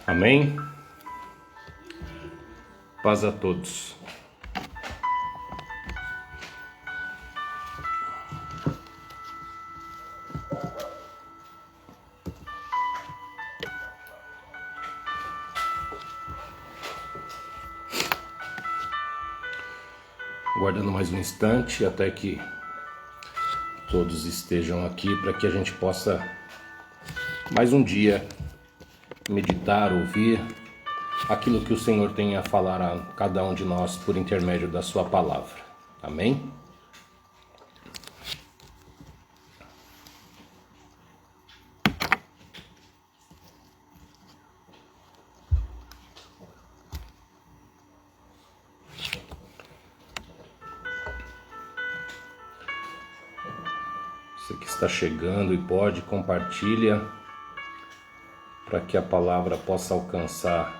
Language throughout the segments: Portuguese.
Amém? Paz a todos. Aguardando mais um instante até que todos estejam aqui para que a gente possa mais um dia meditar, ouvir aquilo que o Senhor tem a falar a cada um de nós por intermédio da sua palavra. Amém? Você que está chegando e pode, compartilha para que a palavra possa alcançar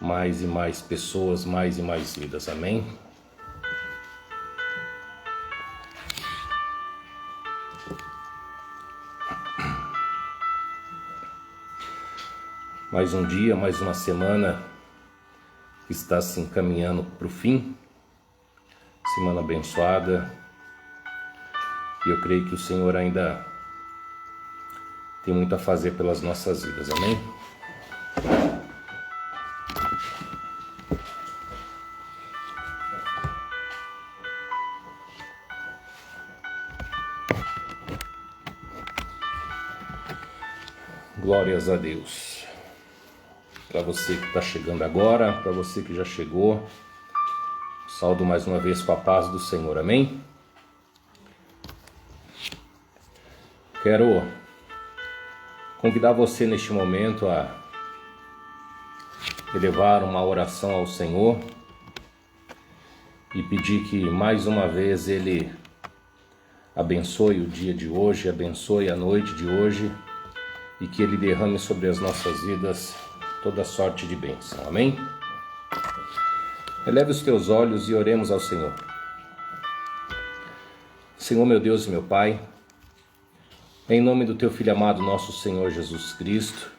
mais e mais pessoas, mais e mais vidas. Amém? Mais um dia, mais uma semana que está se encaminhando para o fim. Semana abençoada. E eu creio que o Senhor ainda tem muito a fazer pelas nossas vidas. Amém? Glórias a Deus. Para você que está chegando agora, para você que já chegou, saúdo mais uma vez com a paz do Senhor. Amém? Quero convidar você neste momento a elevar uma oração ao Senhor e pedir que mais uma vez Ele abençoe o dia de hoje, abençoe a noite de hoje e que Ele derrame sobre as nossas vidas toda sorte de bênção. Amém? Eleve os teus olhos e oremos ao Senhor. Senhor, meu Deus e meu Pai, em nome do Teu Filho amado, nosso Senhor Jesus Cristo,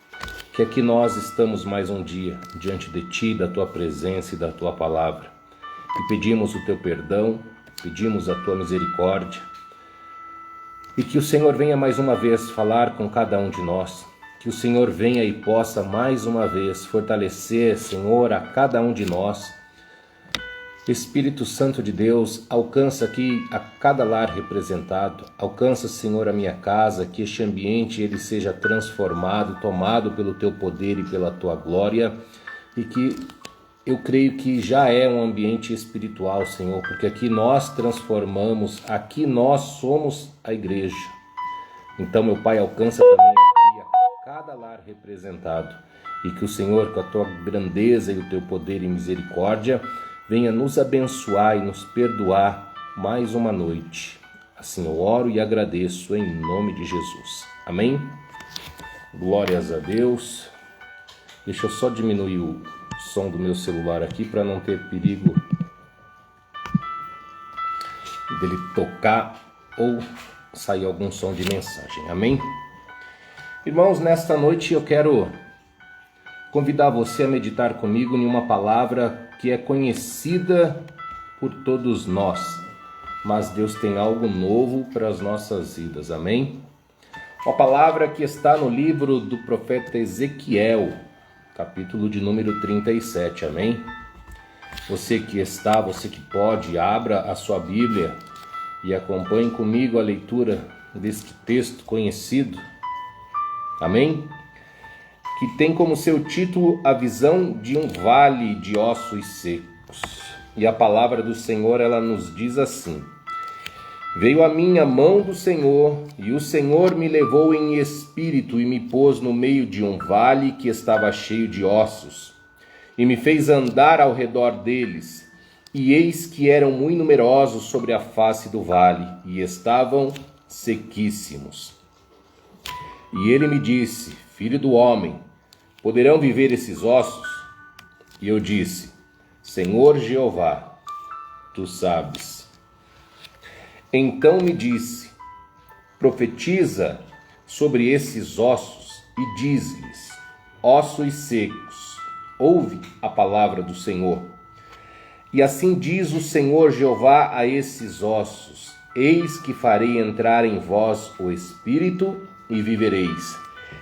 que aqui nós estamos mais um dia diante de Ti, da Tua presença e da Tua palavra. E pedimos o Teu perdão, pedimos a Tua misericórdia. E que o Senhor venha mais uma vez falar com cada um de nós. Que o Senhor venha e possa mais uma vez fortalecer, Senhor, a cada um de nós. Espírito Santo de Deus, alcança aqui a cada lar representado, alcança, Senhor, a minha casa, que este ambiente ele seja transformado, tomado pelo Teu poder e pela Tua glória, e que eu creio que já é um ambiente espiritual, Senhor, porque aqui nós transformamos, aqui nós somos a igreja. Então, meu Pai, alcança também aqui a cada lar representado, e que o Senhor, com a Tua grandeza e o Teu poder e misericórdia, venha nos abençoar e nos perdoar mais uma noite. Assim eu oro e agradeço em nome de Jesus. Amém? Glórias a Deus. Deixa eu só diminuir o som do meu celular aqui para não ter perigo dele tocar ou sair algum som de mensagem. Amém? Irmãos, nesta noite eu quero convidar você a meditar comigo em uma palavra que é conhecida por todos nós, mas Deus tem algo novo para as nossas vidas, amém? Uma palavra que está no livro do profeta Ezequiel, capítulo de número 37, amém? Você que pode, abra a sua Bíblia e acompanhe comigo a leitura deste texto conhecido, amém? Que tem como seu título a visão de um vale de ossos secos. E a palavra do Senhor, ela nos diz assim: Veio a mim a mão do Senhor, e o Senhor me levou em espírito e me pôs no meio de um vale que estava cheio de ossos, e me fez andar ao redor deles, e eis que eram muito numerosos sobre a face do vale, e estavam sequíssimos. E ele me disse: Filho do homem, poderão viver esses ossos? E eu disse: Senhor Jeová, Tu sabes. Então me disse: Profetiza sobre esses ossos e diz-lhes: ossos secos, ouve a palavra do Senhor. E assim diz o Senhor Jeová a esses ossos: eis que farei entrar em vós o Espírito, e vivereis.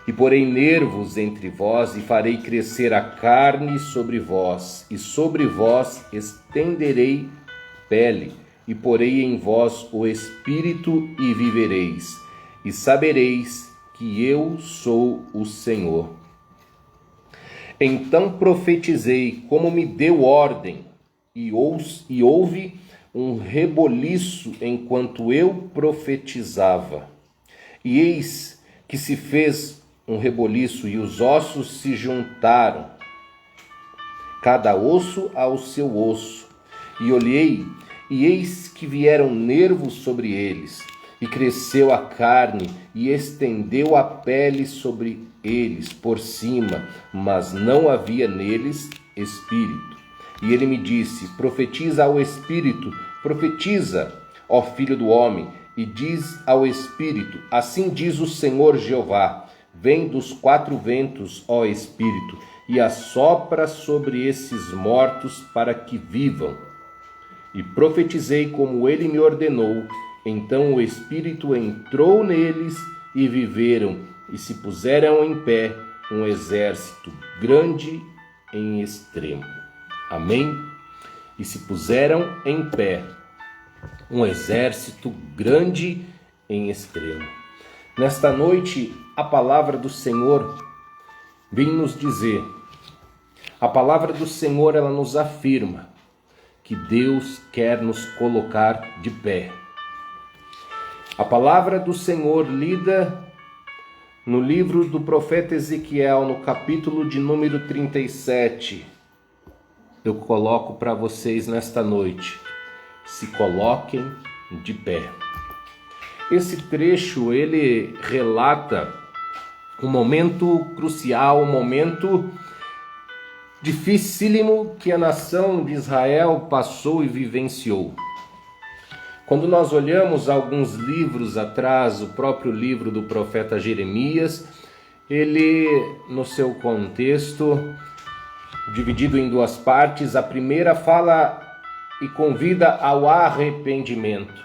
E porei nervos entre vós, e farei crescer a carne sobre vós, e sobre vós estenderei pele, e porei em vós o Espírito, e vivereis. E sabereis que eu sou o Senhor. Então profetizei como me deu ordem, e houve um reboliço enquanto eu profetizava. E eis que se fez um reboliço, e os ossos se juntaram, cada osso ao seu osso. E olhei, e eis que vieram nervos sobre eles, e cresceu a carne, e estendeu a pele sobre eles por cima, mas não havia neles espírito. E ele me disse: profetiza ao Espírito, profetiza, ó filho do homem, e diz ao Espírito: assim diz o Senhor Jeová: vem dos quatro ventos, ó Espírito, e assopra sobre esses mortos para que vivam. E profetizei como ele me ordenou. Então o Espírito entrou neles, e viveram, e se puseram em pé um exército grande em extremo. Amém? E se puseram em pé um exército grande em extremo. Nesta noite, a palavra do Senhor vem nos dizer, a palavra do Senhor, ela nos afirma que Deus quer nos colocar de pé. A palavra do Senhor lida no livro do profeta Ezequiel, no capítulo de número 37, eu coloco para vocês nesta noite: se coloquem de pé. Esse trecho, ele relata um momento crucial, um momento dificílimo que a nação de Israel passou e vivenciou. Quando nós olhamos alguns livros atrás, o próprio livro do profeta Jeremias, ele, no seu contexto, dividido em duas partes, a primeira fala e convida ao arrependimento.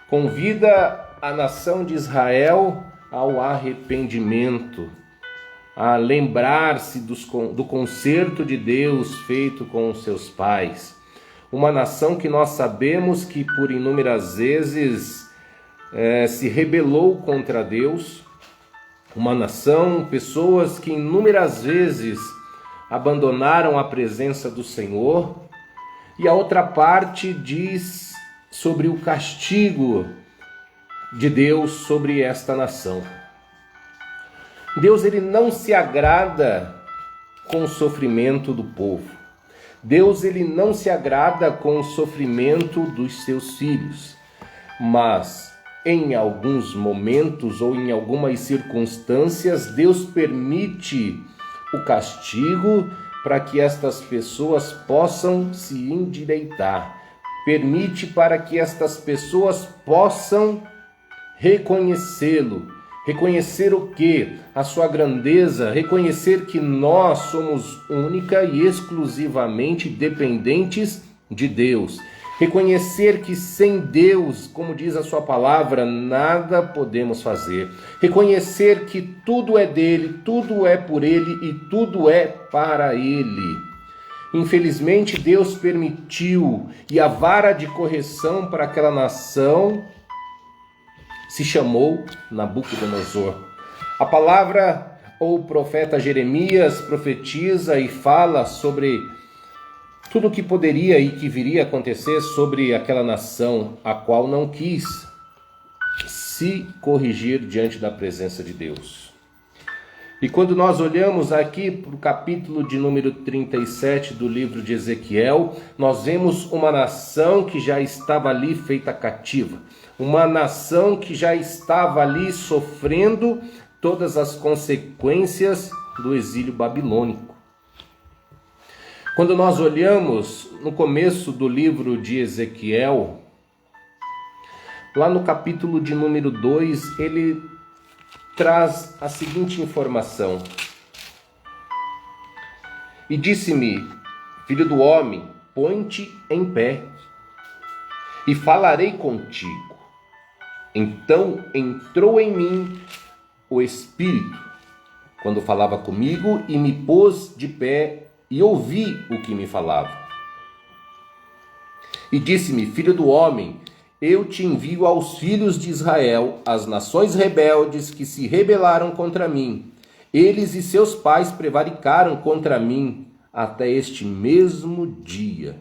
Convida a nação de Israel ao arrependimento, a lembrar-se do concerto de Deus feito com os seus pais. Uma nação que nós sabemos que por inúmeras vezes se rebelou contra Deus. Uma nação, pessoas que inúmeras vezes abandonaram a presença do Senhor. E a outra parte diz sobre o castigo de Deus sobre esta nação. Deus, ele não se agrada com o sofrimento do povo. Deus, ele não se agrada com o sofrimento dos seus filhos, mas em alguns momentos ou em algumas circunstâncias, Deus permite o castigo para que estas pessoas possam se endireitar. Permite para que estas pessoas possam reconhecê-lo. Reconhecer o quê? A sua grandeza, reconhecer que nós somos única e exclusivamente dependentes de Deus. Reconhecer que sem Deus, como diz a sua palavra, nada podemos fazer. Reconhecer que tudo é dele, tudo é por ele e tudo é para ele. Infelizmente, Deus permitiu, e a vara de correção para aquela nação se chamou Nabucodonosor. A palavra ou o profeta Jeremias profetiza e fala sobre tudo o que poderia e que viria a acontecer sobre aquela nação, a qual não quis se corrigir diante da presença de Deus. E quando nós olhamos aqui para o capítulo de número 37 do livro de Ezequiel, nós vemos uma nação que já estava ali feita cativa. Uma nação que já estava ali sofrendo todas as consequências do exílio babilônico. Quando nós olhamos no começo do livro de Ezequiel, lá no capítulo de número 2, ele traz a seguinte informação: E disse-me: filho do homem, põe-te em pé, e falarei contigo. Então entrou em mim o Espírito, quando falava comigo, e me pôs de pé, e ouvi o que me falava. E disse-me: filho do homem, eu te envio aos filhos de Israel, às nações rebeldes que se rebelaram contra mim. Eles e seus pais prevaricaram contra mim até este mesmo dia.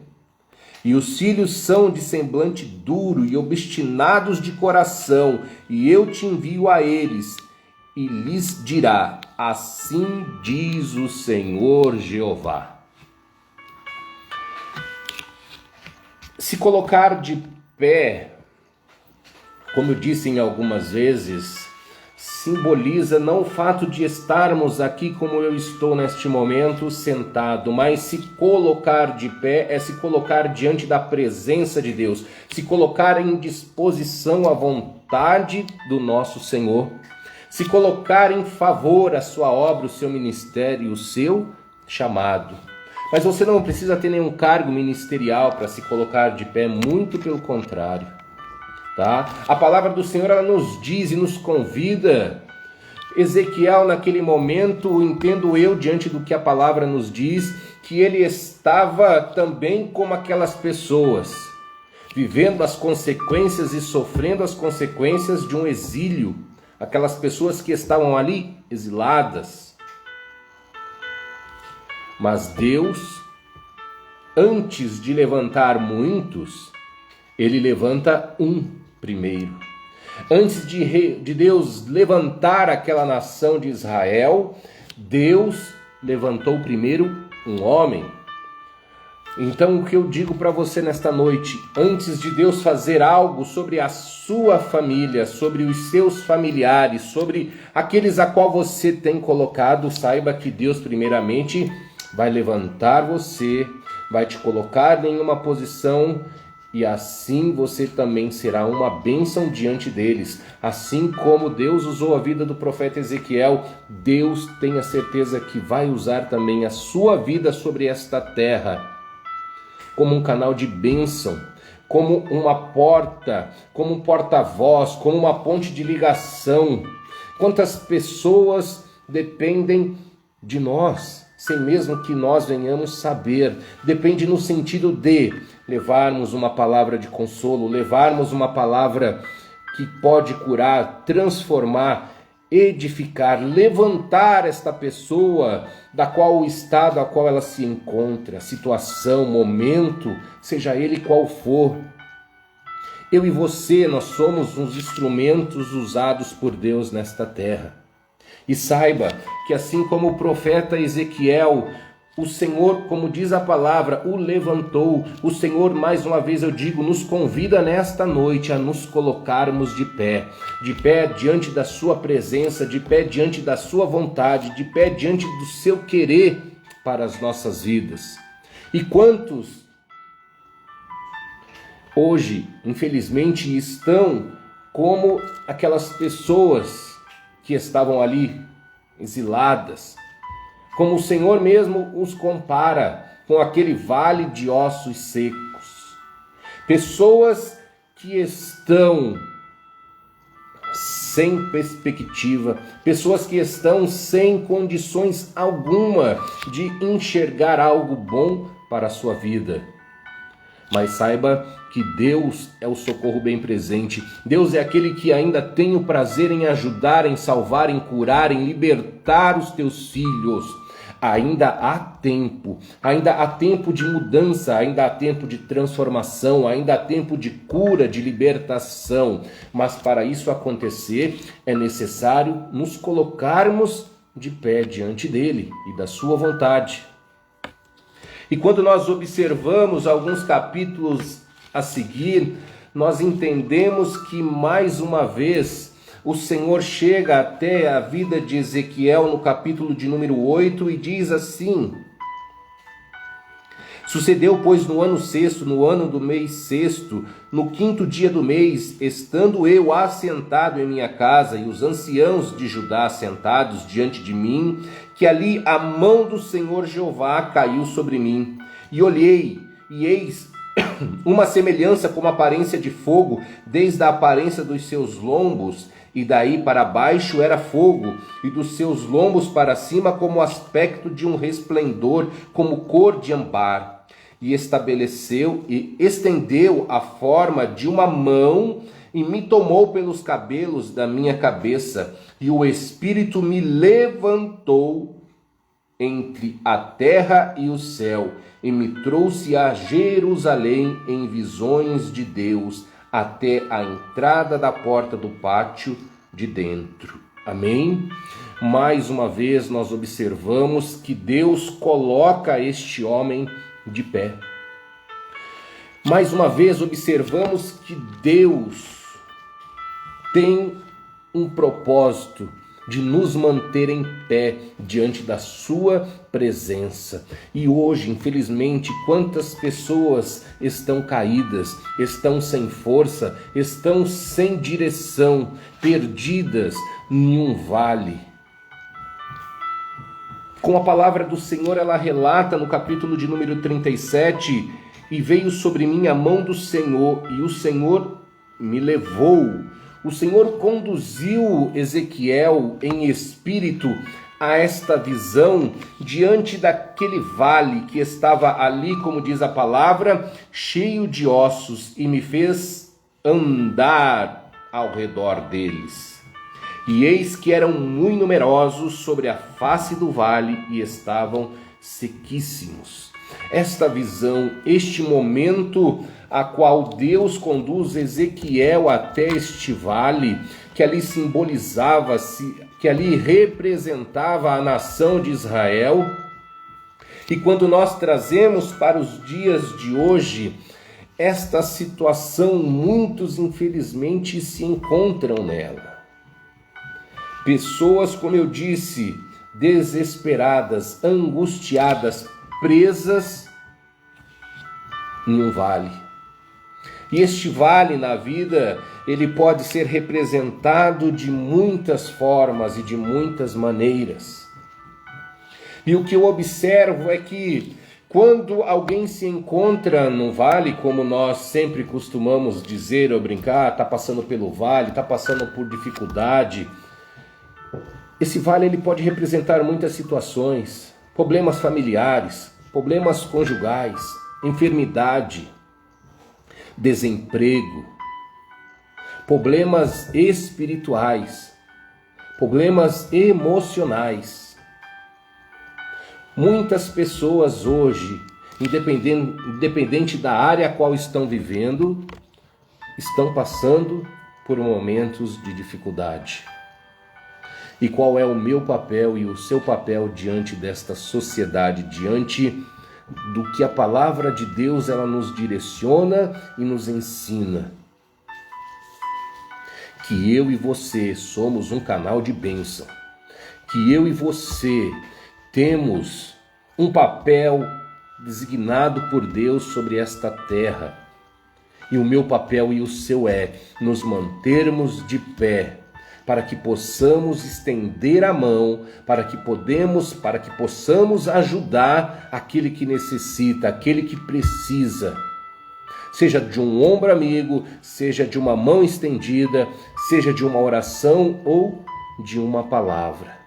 E os filhos são de semblante duro e obstinados de coração, e eu te envio a eles, e lhes dirá: assim diz o Senhor Jeová. Se colocar de pé, como eu disse em algumas vezes, simboliza não o fato de estarmos aqui como eu estou neste momento sentado, mas se colocar de pé é se colocar diante da presença de Deus, se colocar em disposição à vontade do nosso Senhor, se colocar em favor à sua obra, o seu ministério, o seu chamado. Mas você não precisa ter nenhum cargo ministerial para se colocar de pé, muito pelo contrário. Tá? A palavra do Senhor, ela nos diz e nos convida. Ezequiel, naquele momento, entendo eu, diante do que a palavra nos diz, que ele estava também como aquelas pessoas, vivendo as consequências e sofrendo as consequências de um exílio. Aquelas pessoas que estavam ali exiladas. Mas Deus, antes de levantar muitos, ele levanta um primeiro. Antes de Deus levantar aquela nação de Israel, Deus levantou primeiro um homem. Então o que eu digo para você nesta noite, antes de Deus fazer algo sobre a sua família, sobre os seus familiares, sobre aqueles a qual você tem colocado, saiba que Deus primeiramente vai levantar você, vai te colocar em uma posição, e assim você também será uma bênção diante deles. Assim como Deus usou a vida do profeta Ezequiel, Deus tem a certeza que vai usar também a sua vida sobre esta terra, como um canal de bênção, como uma porta, como um porta-voz, como uma ponte de ligação. Quantas pessoas dependem de nós, sem mesmo que nós venhamos saber. Depende no sentido de levarmos uma palavra de consolo, levarmos uma palavra que pode curar, transformar, edificar, levantar esta pessoa da qual o estado a qual ela se encontra, situação, momento, seja ele qual for. Eu e você, nós somos uns instrumentos usados por Deus nesta terra. E saiba que assim como o profeta Ezequiel, o Senhor, como diz a palavra, o levantou. O Senhor, mais uma vez eu digo, nos convida nesta noite a nos colocarmos de pé diante da sua presença, de pé diante da sua vontade, de pé diante do seu querer para as nossas vidas. E quantos hoje, infelizmente, estão como aquelas pessoas que estavam ali exiladas, como o Senhor mesmo os compara com aquele vale de ossos secos. Pessoas que estão sem perspectiva, pessoas que estão sem condições alguma de enxergar algo bom para a sua vida. Mas saiba que Deus é o socorro bem presente. Deus é aquele que ainda tem o prazer em ajudar, em salvar, em curar, em libertar os teus filhos. Ainda há tempo de mudança, ainda há tempo de transformação, ainda há tempo de cura, de libertação. Mas para isso acontecer, é necessário nos colocarmos de pé diante dele e da sua vontade. E quando nós observamos alguns capítulos a seguir, nós entendemos que mais uma vez o Senhor chega até a vida de Ezequiel no capítulo de número 8 e diz assim: Sucedeu, pois, no ano sexto, no ano do mês sexto, no quinto dia do mês, estando eu assentado em minha casa e os anciãos de Judá sentados diante de mim, que ali a mão do Senhor Jeová caiu sobre mim. E olhei, e eis uma semelhança como aparência de fogo, desde a aparência dos seus lombos, e daí para baixo era fogo, e dos seus lombos para cima como o aspecto de um resplendor, como cor de âmbar. E estabeleceu e estendeu a forma de uma mão, e me tomou pelos cabelos da minha cabeça, e o Espírito me levantou entre a terra e o céu, e me trouxe a Jerusalém em visões de Deus, até a entrada da porta do pátio de dentro. Amém? Mais uma vez nós observamos que Deus coloca este homem de pé. Mais uma vez observamos que Deus tem um propósito de nos manter em pé diante da sua presença. E hoje, infelizmente, quantas pessoas estão caídas, estão sem força, estão sem direção, perdidas em um vale. Com a palavra do Senhor, ela relata no capítulo de número 37, e veio sobre mim a mão do Senhor, e o Senhor me levou. O Senhor conduziu Ezequiel em espírito a esta visão diante daquele vale que estava ali, como diz a palavra, cheio de ossos, e me fez andar ao redor deles. E eis que eram muito numerosos sobre a face do vale e estavam sequíssimos. Esta visão, este momento a qual Deus conduz Ezequiel até este vale, que ali simbolizava, que ali representava a nação de Israel. E quando nós trazemos para os dias de hoje, esta situação, muitos infelizmente se encontram nela. Pessoas, como eu disse, desesperadas, angustiadas, presas em um vale. E este vale na vida, ele pode ser representado de muitas formas e de muitas maneiras. E o que eu observo é que quando alguém se encontra no vale, como nós sempre costumamos dizer ou brincar, está passando pelo vale, está passando por dificuldade, esse vale ele pode representar muitas situações, problemas familiares, problemas conjugais, enfermidade, desemprego, problemas espirituais, problemas emocionais. Muitas pessoas hoje, independente da área a qual estão vivendo, estão passando por momentos de dificuldade. E qual é o meu papel e o seu papel diante desta sociedade, diante do que a palavra de Deus ela nos direciona e nos ensina? Que eu e você somos um canal de bênção, que eu e você temos um papel designado por Deus sobre esta terra, e o meu papel e o seu é nos mantermos de pé, para que possamos estender a mão, para que possamos ajudar aquele que necessita, aquele que precisa. Seja de um ombro amigo, seja de uma mão estendida, seja de uma oração ou de uma palavra.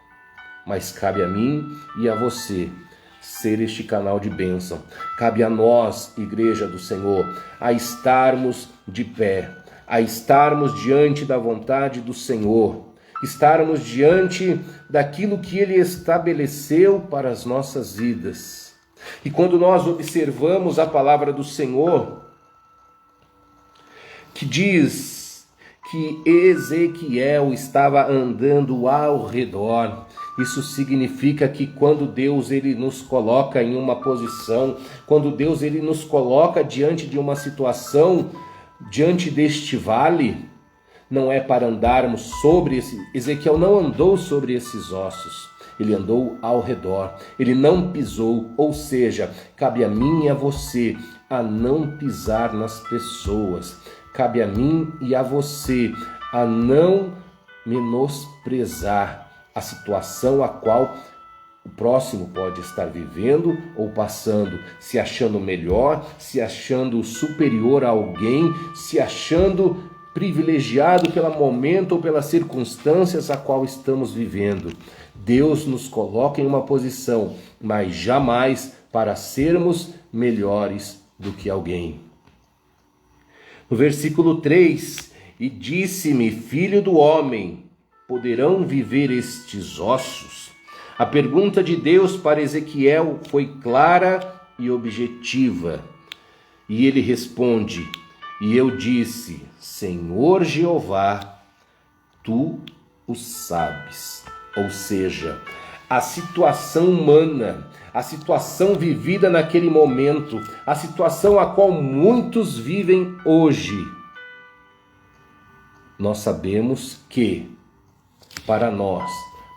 Mas cabe a mim e a você ser este canal de bênção. Cabe a nós, Igreja do Senhor, a estarmos de pé, a estarmos diante da vontade do Senhor, estarmos diante daquilo que Ele estabeleceu para as nossas vidas. E quando nós observamos a palavra do Senhor, que diz que Ezequiel estava andando ao redor, isso significa que quando Deus ele nos coloca em uma posição, quando Deus ele nos coloca diante de uma situação, diante deste vale, não é para andarmos sobre esse... Ezequiel não andou sobre esses ossos. ele andou ao redor, ele não pisou, ou seja, cabe a mim e a você a não pisar nas pessoas, cabe a mim e a você a não menosprezar a situação a qual o próximo pode estar vivendo ou passando, se achando melhor, se achando superior a alguém, se achando privilegiado pelo momento ou pelas circunstâncias a qual estamos vivendo. Deus nos coloca em uma posição, mas jamais para sermos melhores do que alguém. No versículo 3, e disse-me, filho do homem, poderão viver estes ossos? A pergunta de Deus para Ezequiel foi clara e objetiva. E ele responde, e eu disse, Senhor Jeová, tu o sabes. Ou seja, a situação humana, a situação vivida naquele momento, a situação a qual muitos vivem hoje, nós sabemos que para nós,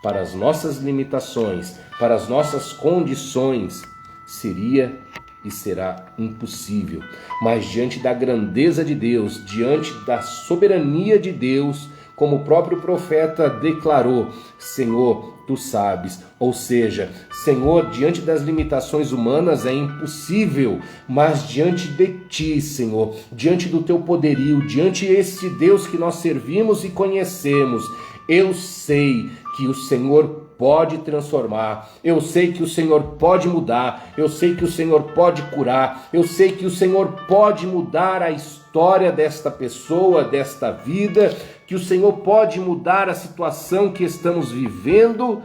para as nossas limitações, para as nossas condições, seria e será impossível. Mas diante da grandeza de Deus, diante da soberania de Deus, como o próprio profeta declarou, Senhor, tu sabes. Ou seja, Senhor, diante das limitações humanas é impossível, mas diante de ti, Senhor, diante do teu poderio, diante desse Deus que nós servimos e conhecemos, eu sei que o Senhor pode transformar, eu sei que o Senhor pode mudar, eu sei que o Senhor pode curar, eu sei que o Senhor pode mudar a história desta pessoa, desta vida, que o Senhor pode mudar a situação que estamos vivendo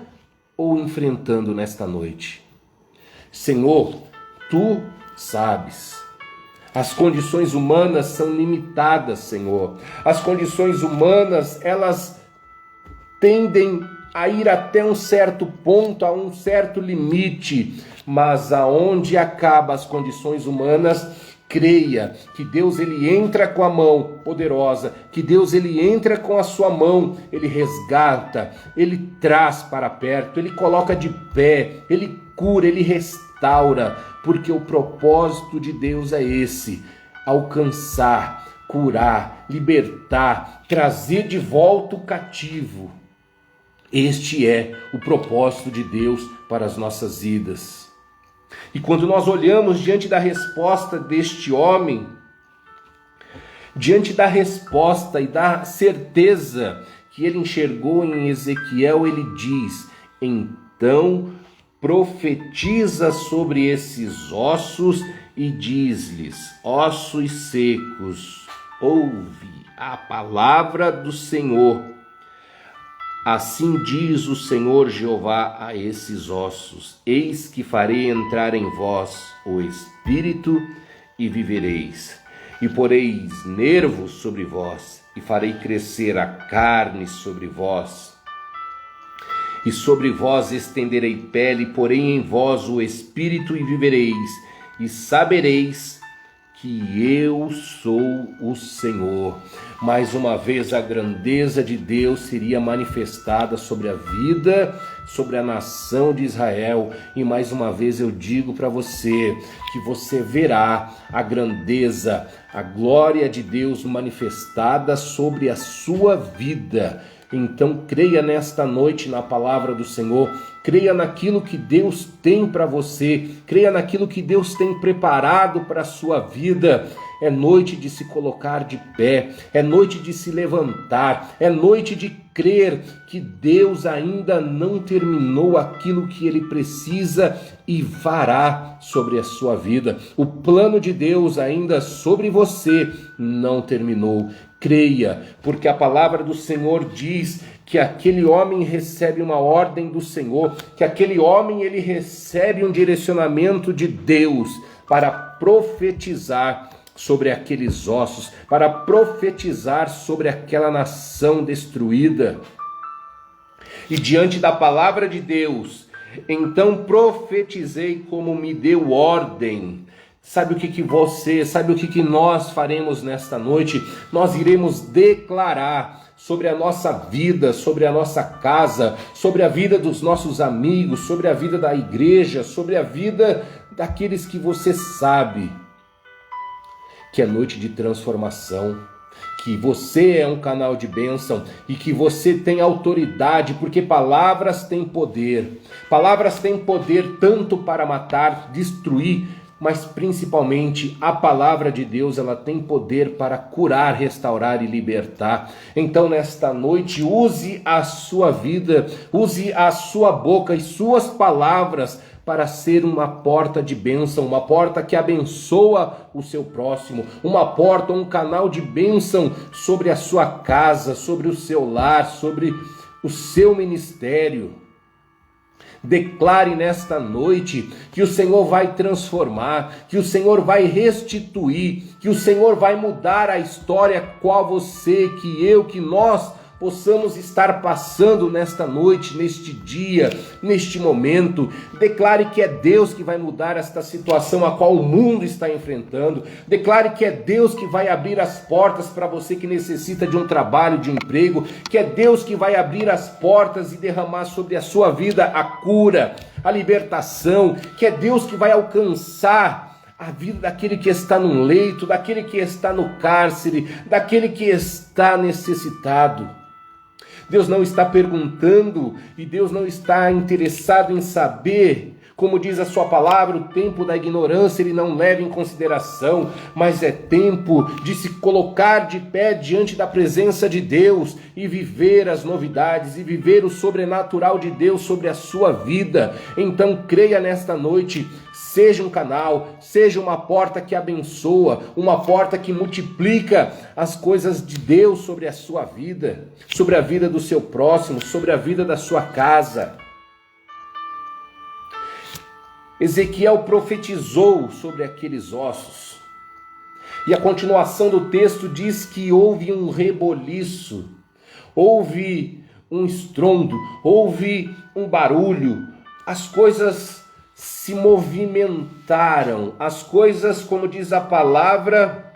ou enfrentando nesta noite. Senhor, tu sabes. As condições humanas são limitadas, Senhor. As condições humanas, elas tendem a ir até um certo ponto, a um certo limite, mas aonde acaba as condições humanas, creia que Deus ele entra com a mão poderosa, que Deus ele entra com a sua mão, ele resgata, ele traz para perto, ele coloca de pé, ele cura, ele restaura, porque o propósito de Deus é esse: alcançar, curar, libertar, trazer de volta o cativo. Este é o propósito de Deus para as nossas vidas. E quando nós olhamos diante da resposta deste homem, diante da resposta e da certeza que ele enxergou em Ezequiel, ele diz, então profetiza sobre esses ossos e diz-lhes, ossos secos, ouve a palavra do Senhor. Assim diz o Senhor Jeová a esses ossos, eis que farei entrar em vós o Espírito e vivereis, e poreis nervos sobre vós, e farei crescer a carne sobre vós, e sobre vós estenderei pele, porei em vós o Espírito e vivereis, e sabereis que eu sou o Senhor. Mais uma vez a grandeza de Deus seria manifestada sobre a vida, sobre a nação de Israel. E mais uma vez eu digo para você que você verá a grandeza, a glória de Deus manifestada sobre a sua vida. Então creia nesta noite na palavra do Senhor, creia naquilo que Deus tem para você, creia naquilo que Deus tem preparado para a sua vida. É noite de se colocar de pé, é noite de se levantar, é noite de crer que Deus ainda não terminou aquilo que Ele precisa e fará sobre a sua vida. O plano de Deus ainda sobre você não terminou. Creia, porque a palavra do Senhor diz que aquele homem recebe uma ordem do Senhor, que aquele homem ele recebe um direcionamento de Deus para profetizar sobre aqueles ossos, para profetizar sobre aquela nação destruída. E diante da palavra de Deus, então profetizei como me deu ordem. Sabe o que nós faremos nesta noite? Nós iremos declarar sobre a nossa vida, sobre a nossa casa, sobre a vida dos nossos amigos, sobre a vida da igreja, sobre a vida daqueles que você sabe que é noite de transformação, que você é um canal de bênção e que você tem autoridade, porque palavras têm poder. Palavras têm poder tanto para matar, destruir, mas principalmente a palavra de Deus, ela tem poder para curar, restaurar e libertar. Então nesta noite, use a sua vida, use a sua boca e suas palavras para ser uma porta de bênção, uma porta que abençoa o seu próximo, uma porta, um canal de bênção sobre a sua casa, sobre o seu lar, sobre o seu ministério. Declare nesta noite que o Senhor vai transformar, que o Senhor vai restituir, que o Senhor vai mudar a história qual você, que eu, que nós possamos estar passando nesta noite, neste dia, neste momento. Declare que é Deus que vai mudar esta situação a qual o mundo está enfrentando. Declare que é Deus que vai abrir as portas para você que necessita de um trabalho, de um emprego, que é Deus que vai abrir as portas e derramar sobre a sua vida a cura, a libertação, que é Deus que vai alcançar a vida daquele que está no leito, daquele que está no cárcere, daquele que está necessitado. Deus não está perguntando e Deus não está interessado em saber, como diz a sua palavra, o tempo da ignorância ele não leva em consideração, mas é tempo de se colocar de pé diante da presença de Deus e viver as novidades e viver o sobrenatural de Deus sobre a sua vida. Então creia nesta noite, seja um canal, seja uma porta que abençoa, uma porta que multiplica as coisas de Deus sobre a sua vida, sobre a vida do seu próximo, sobre a vida da sua casa. Ezequiel profetizou sobre aqueles ossos. E a continuação do texto diz que houve um reboliço, houve um estrondo, houve um barulho, as coisas se movimentaram, as coisas, como diz a palavra,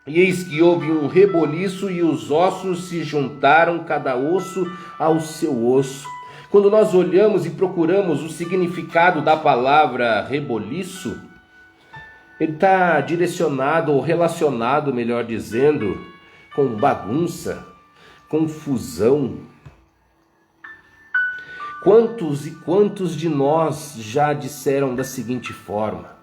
e eis que houve um reboliço e os ossos se juntaram, cada osso ao seu osso. Quando nós olhamos e procuramos o significado da palavra reboliço, ele está direcionado ou relacionado, melhor dizendo, com bagunça, confusão. Quantos e quantos de nós já disseram da seguinte forma: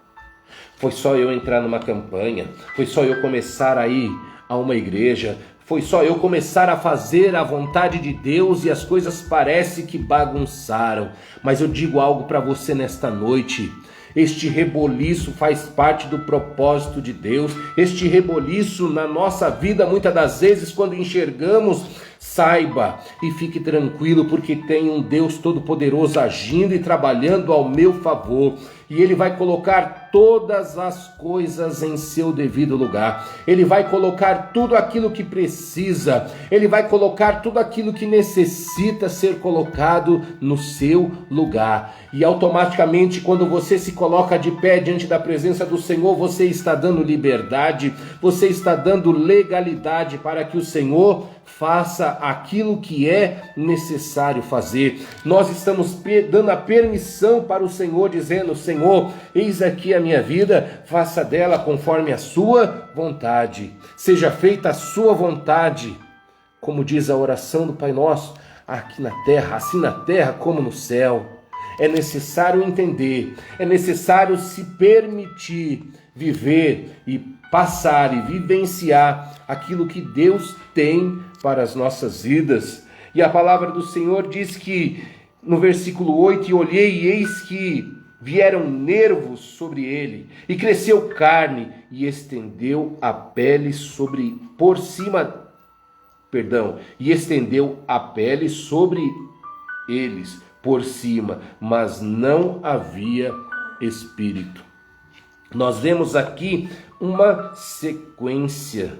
foi só eu entrar numa campanha, foi só eu começar a ir a uma igreja, foi só eu começar a fazer a vontade de Deus e as coisas parecem que bagunçaram. Mas eu digo algo para você nesta noite: este reboliço faz parte do propósito de Deus. Este reboliço na nossa vida, muitas das vezes, quando enxergamos, saiba e fique tranquilo, porque tem um Deus Todo-Poderoso agindo e trabalhando ao meu favor. E Ele vai colocar todas as coisas em seu devido lugar. Ele vai colocar tudo aquilo que precisa. Ele vai colocar tudo aquilo que necessita ser colocado no seu lugar. E automaticamente, quando você se coloca de pé diante da presença do Senhor, você está dando liberdade, você está dando legalidade para que o Senhor faça aquilo que é necessário fazer. Nós estamos dando a permissão para o Senhor, dizendo: Senhor, eis aqui a minha vida, faça dela conforme a sua vontade. Seja feita a sua vontade, como diz a oração do Pai Nosso, aqui na terra, assim na terra como no céu. É necessário entender, é necessário se permitir viver e passar e vivenciar aquilo que Deus tem para as nossas vidas. E a palavra do Senhor diz que, no versículo 8, e olhei e eis que vieram nervos sobre ele, e cresceu carne, e estendeu a pele e estendeu a pele sobre eles, por cima, mas não havia espírito. Nós vemos aqui uma sequência: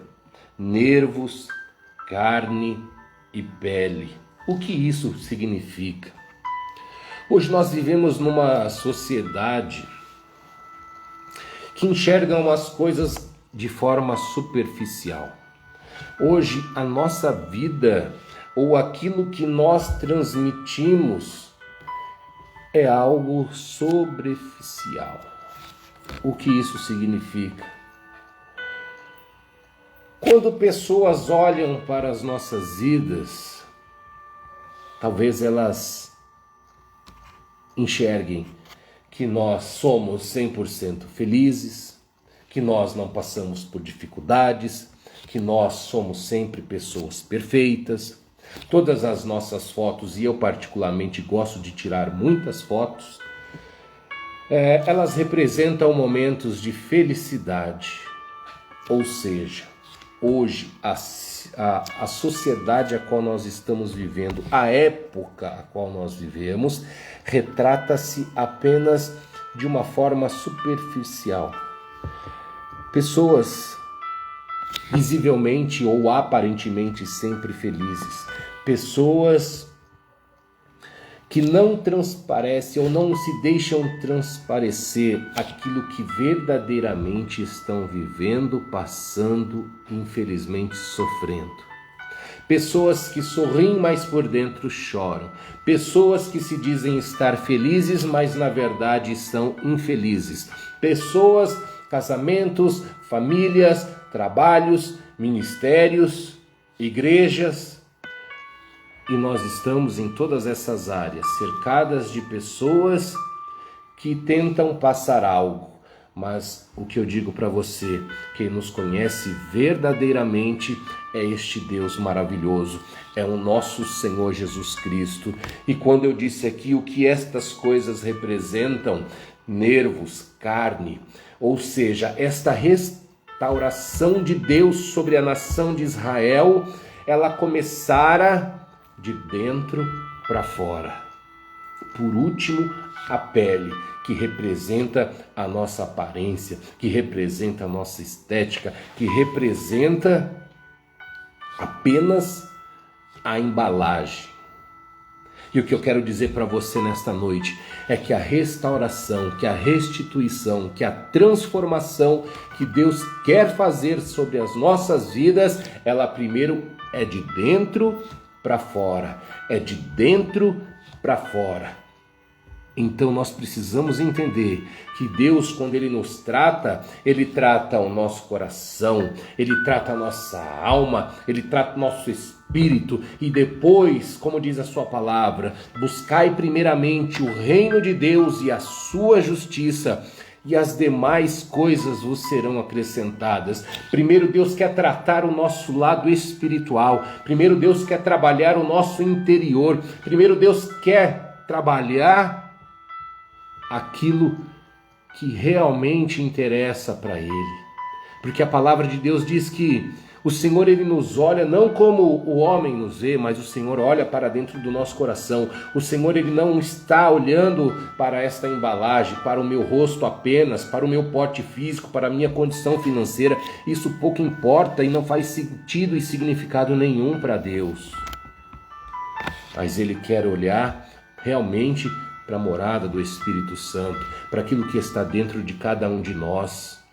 nervos, carne e pele. O que isso significa? Hoje nós vivemos numa sociedade que enxerga as coisas de forma superficial. Hoje a nossa vida ou aquilo que nós transmitimos é algo superficial. O que isso significa? Quando pessoas olham para as nossas vidas, talvez elas enxerguem que nós somos 100% felizes, que nós não passamos por dificuldades, que nós somos sempre pessoas perfeitas. Todas as nossas fotos, e eu particularmente gosto de tirar muitas fotos, elas representam momentos de felicidade. Ou seja, hoje a sociedade a qual nós estamos vivendo, a época a qual nós vivemos, retrata-se apenas de uma forma superficial. Pessoas visivelmente ou aparentemente sempre felizes, pessoas que não transparecem ou não se deixam transparecer aquilo que verdadeiramente estão vivendo, passando, infelizmente sofrendo. Pessoas que sorriem, mas por dentro choram. Pessoas que se dizem estar felizes, mas na verdade são infelizes. Pessoas, casamentos, famílias, trabalhos, ministérios, igrejas. E nós estamos em todas essas áreas, cercadas de pessoas que tentam passar algo. Mas o que eu digo para você, quem nos conhece verdadeiramente é este Deus maravilhoso, é o nosso Senhor Jesus Cristo. E quando eu disse aqui o que estas coisas representam, nervos, carne, ou seja, esta restauração de Deus sobre a nação de Israel, ela começara de dentro para fora. Por último, a pele, que representa a nossa aparência, que representa a nossa estética, que representa apenas a embalagem. E o que eu quero dizer para você nesta noite é que a restauração, que a restituição, que a transformação que Deus quer fazer sobre as nossas vidas, ela primeiro é de dentro para fora, é de dentro para fora. Então nós precisamos entender que Deus, quando Ele nos trata, Ele trata o nosso coração, Ele trata a nossa alma, Ele trata o nosso espírito, e depois, como diz a sua palavra, buscai primeiramente o reino de Deus e a sua justiça, e as demais coisas vos serão acrescentadas. Primeiro Deus quer tratar o nosso lado espiritual. Primeiro Deus quer trabalhar o nosso interior. Primeiro Deus quer trabalhar aquilo que realmente interessa para Ele. Porque a palavra de Deus diz que o Senhor, Ele nos olha não como o homem nos vê, mas o Senhor olha para dentro do nosso coração. O Senhor, Ele não está olhando para esta embalagem, para o meu rosto apenas, para o meu porte físico, para a minha condição financeira. Isso pouco importa e não faz sentido e significado nenhum para Deus. Mas Ele quer olhar realmente para a morada do Espírito Santo, para aquilo que está dentro de cada um de nós.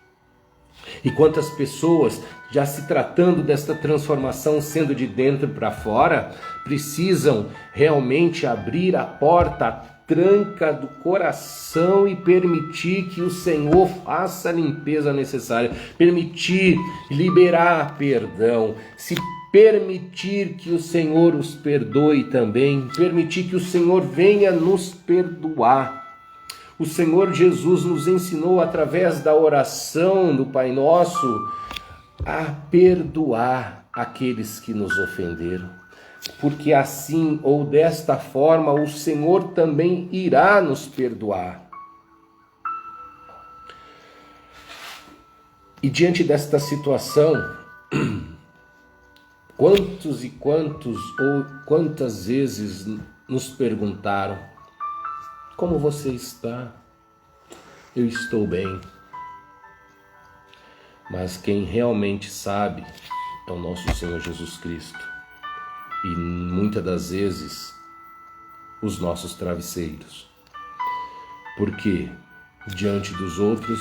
E quantas pessoas, já se tratando desta transformação sendo de dentro para fora, precisam realmente abrir a porta, a tranca do coração e permitir que o Senhor faça a limpeza necessária, permitir liberar perdão, se permitir que o Senhor os perdoe também, permitir que o Senhor venha nos perdoar. O Senhor Jesus nos ensinou através da oração do Pai Nosso a perdoar aqueles que nos ofenderam, porque assim ou desta forma o Senhor também irá nos perdoar. E diante desta situação, quantos e quantos ou quantas vezes nos perguntaram: como você está? Eu estou bem. Mas quem realmente sabe é o nosso Senhor Jesus Cristo. E muitas das vezes os nossos travesseiros. Porque diante dos outros,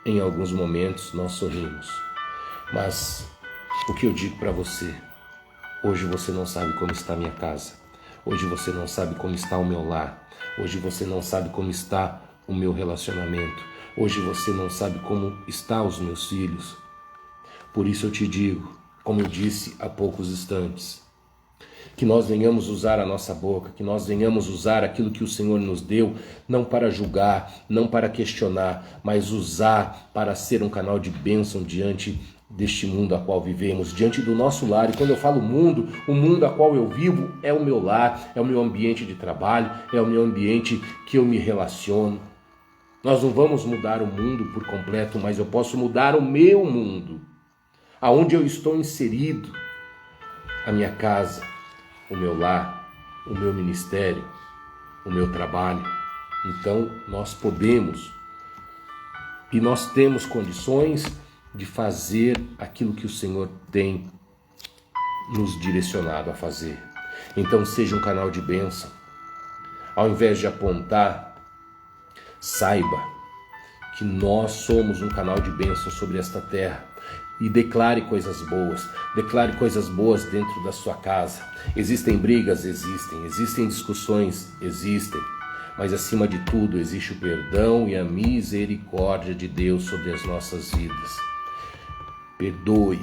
em alguns momentos nós sorrimos. Mas O que eu digo para você? Hoje você não sabe como está a minha casa. Hoje você não sabe como está o meu lar. Hoje você não sabe como está o meu relacionamento. Hoje você não sabe como estão os meus filhos. Por isso eu te digo, como eu disse há poucos instantes, que nós venhamos usar a nossa boca, que nós venhamos usar aquilo que o Senhor nos deu, não para julgar, não para questionar, mas usar para ser um canal de bênção diante deste mundo a qual vivemos, diante do nosso lar. E quando eu falo mundo, o mundo a qual eu vivo é o meu lar, é o meu ambiente de trabalho, é o meu ambiente que eu me relaciono. Nós não vamos mudar o mundo por completo, mas eu posso mudar o meu mundo, aonde eu estou inserido, a minha casa, o meu lar, o meu ministério, o meu trabalho. Então nós podemos e nós temos condições de fazer aquilo que o Senhor tem nos direcionado a fazer. Então seja um canal de bênção. Ao invés de apontar, saiba que nós somos um canal de bênção sobre esta terra. E declare coisas boas dentro da sua casa. Existem brigas? Existem discussões? Existem, mas acima de tudo existe o perdão e a misericórdia de Deus sobre as nossas vidas. Perdoe,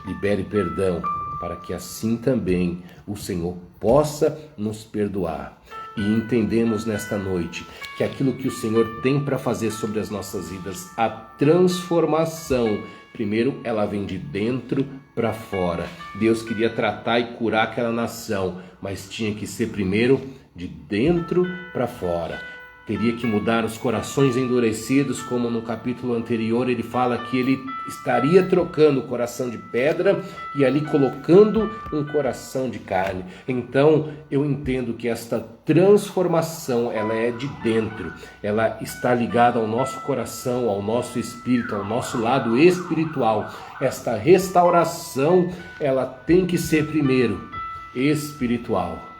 libere perdão, para que assim também o Senhor possa nos perdoar. E entendemos nesta noite que aquilo que o Senhor tem para fazer sobre as nossas vidas, a transformação, primeiro ela vem de dentro para fora. Deus queria tratar e curar aquela nação, mas tinha que ser primeiro de dentro para fora. Teria que mudar os corações endurecidos, como no capítulo anterior ele fala que ele estaria trocando o coração de pedra e ali colocando um coração de carne. Então eu entendo que esta transformação ela é de dentro, ela está ligada ao nosso coração, ao nosso espírito, ao nosso lado espiritual. Esta restauração ela tem que ser primeiro espiritual.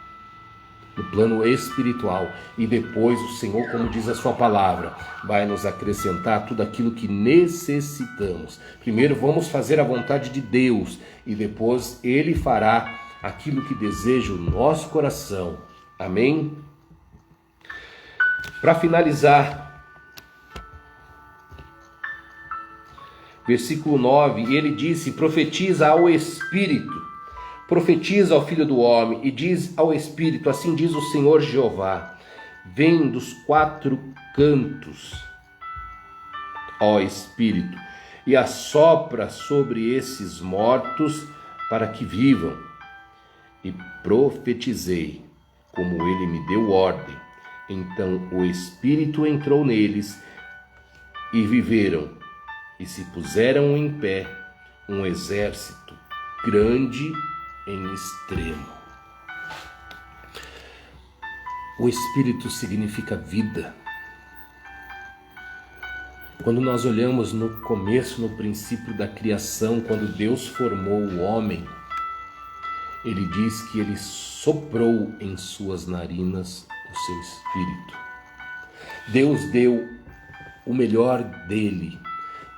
No plano espiritual, e depois o Senhor, como diz a sua palavra, vai nos acrescentar tudo aquilo que necessitamos. Primeiro vamos fazer a vontade de Deus e depois Ele fará aquilo que deseja o nosso coração. Amém? Para finalizar, versículo 9, ele disse: profetiza ao Espírito. Profetiza ao Filho do Homem e diz ao Espírito, assim diz o Senhor Jeová, vem dos quatro cantos, ó Espírito, e assopra sobre esses mortos para que vivam. E profetizei, como ele me deu ordem. Então o Espírito entrou neles e viveram, e se puseram em pé um exército grande em extremo. O Espírito significa vida. Quando nós olhamos no começo, no princípio da criação, quando Deus formou o homem, ele diz que ele soprou em suas narinas o seu espírito. Deus deu o melhor dele.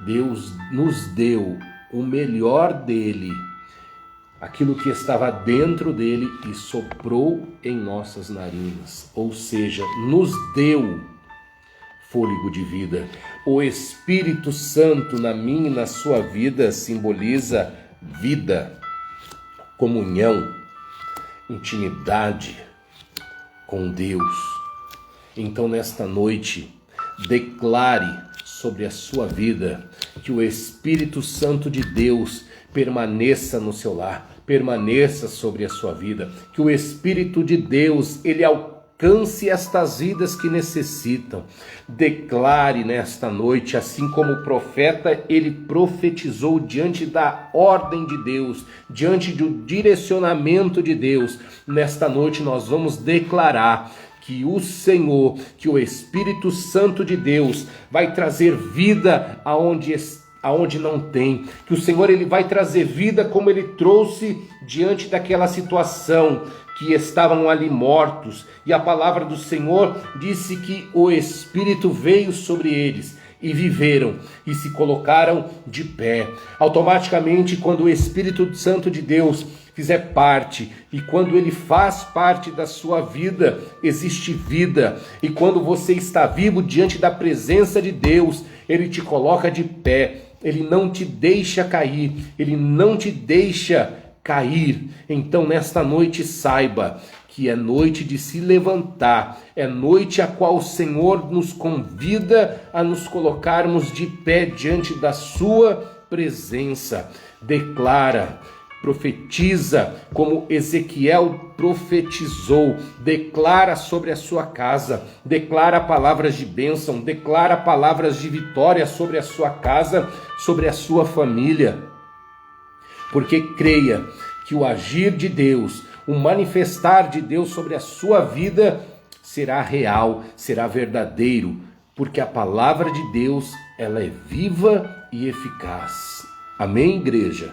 Deus nos deu o melhor dele, aquilo que estava dentro dele, e soprou em nossas narinas, ou seja, nos deu fôlego de vida. O Espírito Santo na minha e na sua vida simboliza vida, comunhão, intimidade com Deus. Então nesta noite, declare sobre a sua vida que o Espírito Santo de Deus permaneça no seu lar, permaneça sobre a sua vida, que o Espírito de Deus, ele alcance estas vidas que necessitam. Declare nesta noite, assim como o profeta, ele profetizou diante da ordem de Deus, diante do direcionamento de Deus. Nesta noite nós vamos declarar que o Senhor, que o Espírito Santo de Deus vai trazer vida aonde não tem, que o Senhor ele vai trazer vida como ele trouxe diante daquela situação que estavam ali mortos, e a palavra do Senhor disse que o Espírito veio sobre eles e viveram e se colocaram de pé. Automaticamente, quando o Espírito Santo de Deus fizer parte, e quando ele faz parte da sua vida, existe vida. E quando você está vivo diante da presença de Deus, ele te coloca de pé, ele não te deixa cair, ele não te deixa cair. Então nesta noite saiba que é noite de se levantar, é noite a qual o Senhor nos convida a nos colocarmos de pé diante da sua presença. Declara, profetiza como Ezequiel profetizou, declara sobre a sua casa, declara palavras de bênção, declara palavras de vitória sobre a sua casa, sobre a sua família, porque creia que o agir de Deus, o manifestar de Deus sobre a sua vida será real, será verdadeiro, porque a palavra de Deus, ela é viva e eficaz. Amém, igreja?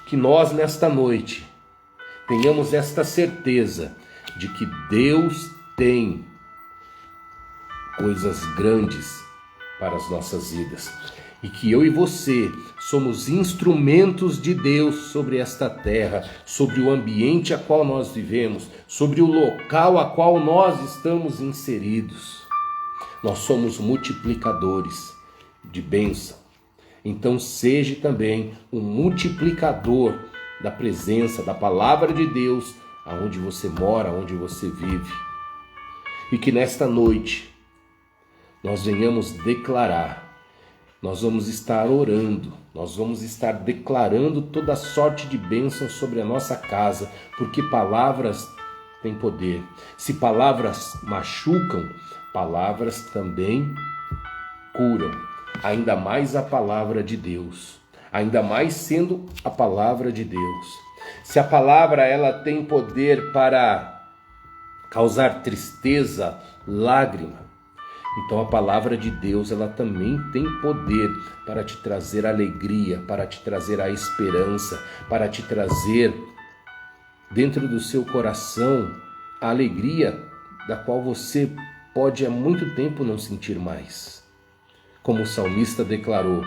Que nós nesta noite tenhamos esta certeza de que Deus tem coisas grandes para as nossas vidas e que eu e você somos instrumentos de Deus sobre esta terra, sobre o ambiente a qual nós vivemos, sobre o local a qual nós estamos inseridos. Nós somos multiplicadores de bênção. Então seja também um multiplicador da presença, da palavra de Deus, aonde você mora, aonde você vive. E que nesta noite nós venhamos declarar, nós vamos estar orando, nós vamos estar declarando toda sorte de bênção sobre a nossa casa, porque palavras têm poder. Se palavras machucam, palavras também curam. Ainda mais a palavra de Deus, ainda mais sendo a palavra de Deus. Se a palavra ela tem poder para causar tristeza, lágrima, então a palavra de Deus ela também tem poder para te trazer alegria, para te trazer a esperança, para te trazer dentro do seu coração a alegria da qual você pode há muito tempo não sentir mais. Como o salmista declarou,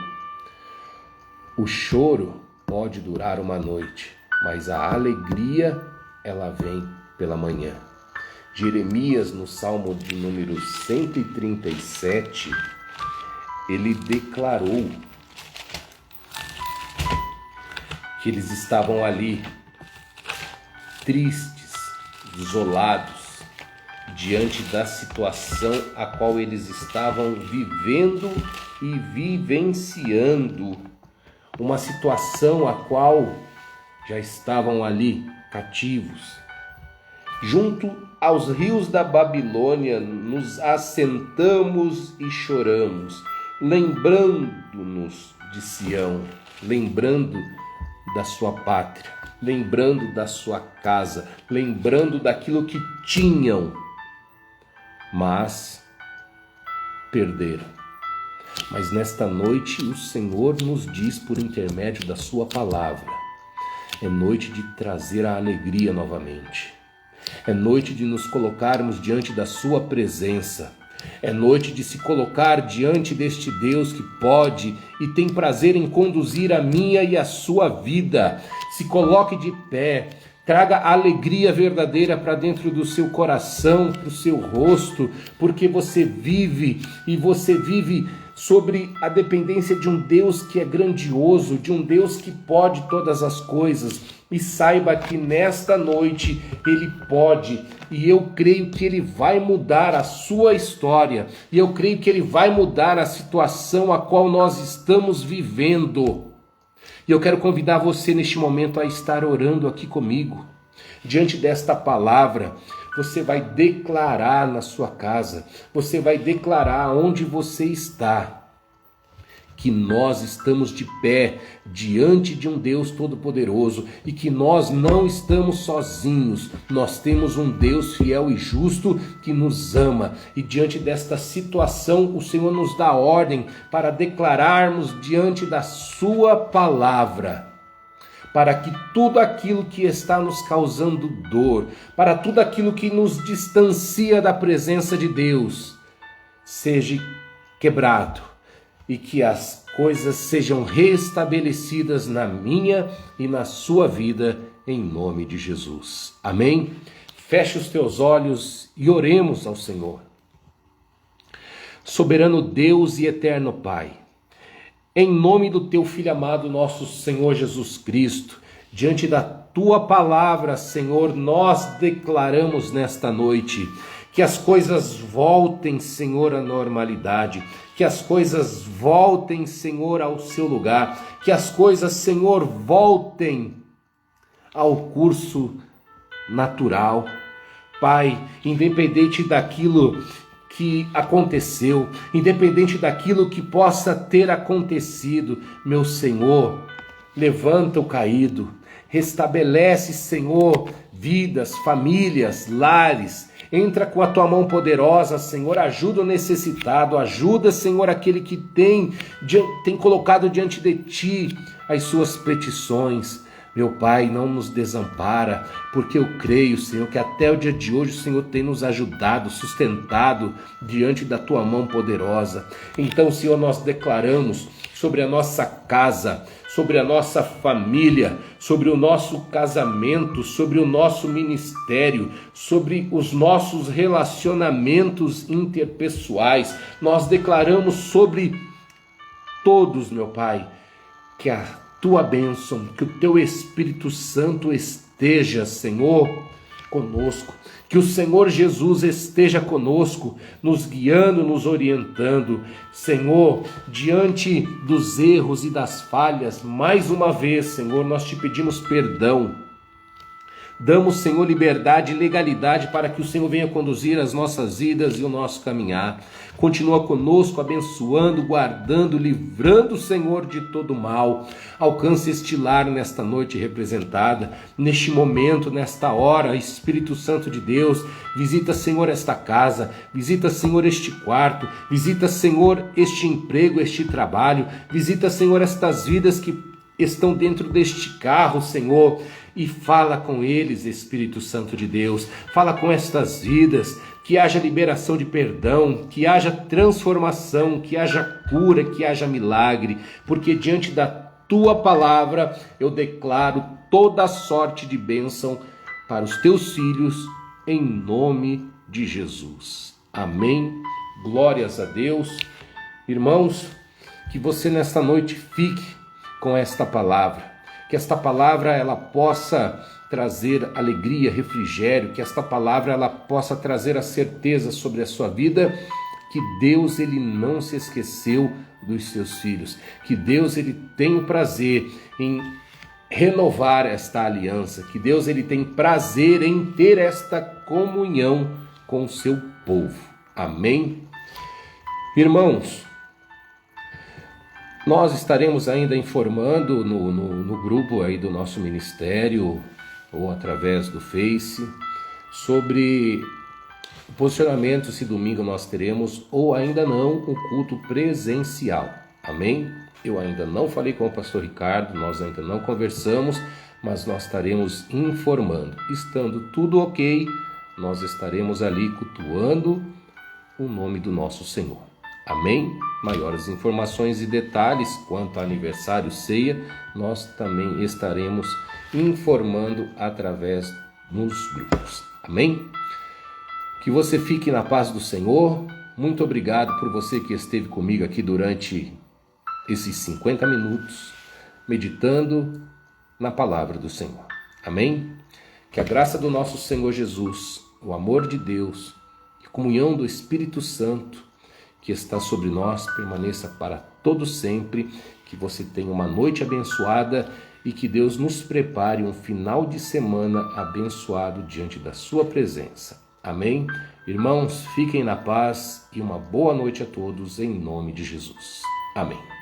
o choro pode durar uma noite, mas a alegria ela vem pela manhã. Jeremias, no Salmo de número 137, ele declarou que eles estavam ali tristes, isolados, diante da situação a qual eles estavam vivendo e vivenciando, uma situação a qual já estavam ali cativos. Junto aos rios da Babilônia nos assentamos e choramos, lembrando-nos de Sião, lembrando da sua pátria, lembrando da sua casa, lembrando daquilo que tinham, mas perderam. Mas nesta noite o Senhor nos diz por intermédio da sua palavra, é noite de trazer a alegria novamente, é noite de nos colocarmos diante da sua presença, é noite de se colocar diante deste Deus que pode e tem prazer em conduzir a minha e a sua vida. Se coloque de pé, traga a alegria verdadeira para dentro do seu coração, para o seu rosto, porque você vive e você vive sobre a dependência de um Deus que é grandioso, de um Deus que pode todas as coisas. E saiba que nesta noite Ele pode, e eu creio que Ele vai mudar a sua história, e eu creio que Ele vai mudar a situação a qual nós estamos vivendo. E eu quero convidar você neste momento a estar orando aqui comigo. Diante desta palavra, você vai declarar na sua casa, você vai declarar onde você está, que nós estamos de pé diante de um Deus Todo-Poderoso e que nós não estamos sozinhos, nós temos um Deus fiel e justo que nos ama. E diante desta situação, o Senhor nos dá ordem para declararmos diante da sua palavra, para que tudo aquilo que está nos causando dor, para tudo aquilo que nos distancia da presença de Deus, seja quebrado, e que as coisas sejam restabelecidas na minha e na sua vida, em nome de Jesus. Amém? Feche os teus olhos e oremos ao Senhor. Soberano Deus e eterno Pai, em nome do teu Filho amado, nosso Senhor Jesus Cristo, diante da tua palavra, Senhor, nós declaramos nesta noite que as coisas voltem, Senhor, à normalidade, que as coisas voltem, Senhor, ao seu lugar, que as coisas, Senhor, voltem ao curso natural. Pai, independente daquilo que aconteceu, independente daquilo que possa ter acontecido, meu Senhor, levanta o caído, restabelece, Senhor, vidas, famílias, lares. Entra com a tua mão poderosa, Senhor, ajuda o necessitado, ajuda, Senhor, aquele que tem colocado diante de ti as suas petições. Meu Pai, não nos desampara, porque eu creio, Senhor, que até o dia de hoje o Senhor tem nos ajudado, sustentado diante da tua mão poderosa. Então, Senhor, nós declaramos sobre a nossa casa, sobre a nossa família, sobre o nosso casamento, sobre o nosso ministério, sobre os nossos relacionamentos interpessoais. Nós declaramos sobre todos, meu Pai, que a tua bênção, que o teu Espírito Santo esteja, Senhor, conosco, que o Senhor Jesus esteja conosco, nos guiando, nos orientando. Senhor, diante dos erros e das falhas, mais uma vez, Senhor, nós te pedimos perdão. Damos, Senhor, liberdade e legalidade para que o Senhor venha conduzir as nossas vidas e o nosso caminhar. Continua conosco, abençoando, guardando, livrando, Senhor, de todo mal. Alcance este lar nesta noite representada, neste momento, nesta hora. Espírito Santo de Deus, visita, Senhor, esta casa, visita, Senhor, este quarto, visita, Senhor, este emprego, este trabalho, visita, Senhor, estas vidas que estão dentro deste carro, Senhor, e fala com eles, Espírito Santo de Deus, fala com estas vidas, que haja liberação de perdão, que haja transformação, que haja cura, que haja milagre, porque diante da tua palavra eu declaro toda sorte de bênção para os teus filhos, em nome de Jesus. Amém. Glórias a Deus. Irmãos, que você nesta noite fique com esta palavra, que esta palavra ela possa trazer alegria, refrigério, que esta palavra ela possa trazer a certeza sobre a sua vida, que Deus ele não se esqueceu dos seus filhos, que Deus ele tem o prazer em renovar esta aliança, que Deus ele tem prazer em ter esta comunhão com o seu povo. Amém? Irmãos, nós estaremos ainda informando no grupo aí do nosso ministério ou através do Face sobre o posicionamento, se domingo nós teremos ou ainda não um culto presencial. Amém? Eu ainda não falei com o pastor Ricardo, nós ainda não conversamos, mas nós estaremos informando. Estando tudo ok, nós estaremos ali cultuando o nome do nosso Senhor. Amém? Maiores informações e detalhes quanto ao aniversário ceia, nós também estaremos informando através dos grupos. Amém? Que você fique na paz do Senhor. Muito obrigado por você que esteve comigo aqui durante esses 50 minutos, meditando na palavra do Senhor. Amém? Que a graça do nosso Senhor Jesus, o amor de Deus e a comunhão do Espírito Santo que está sobre nós permaneça para todo sempre, que você tenha uma noite abençoada e que Deus nos prepare um final de semana abençoado diante da sua presença. Amém? Irmãos, fiquem na paz e uma boa noite a todos em nome de Jesus. Amém.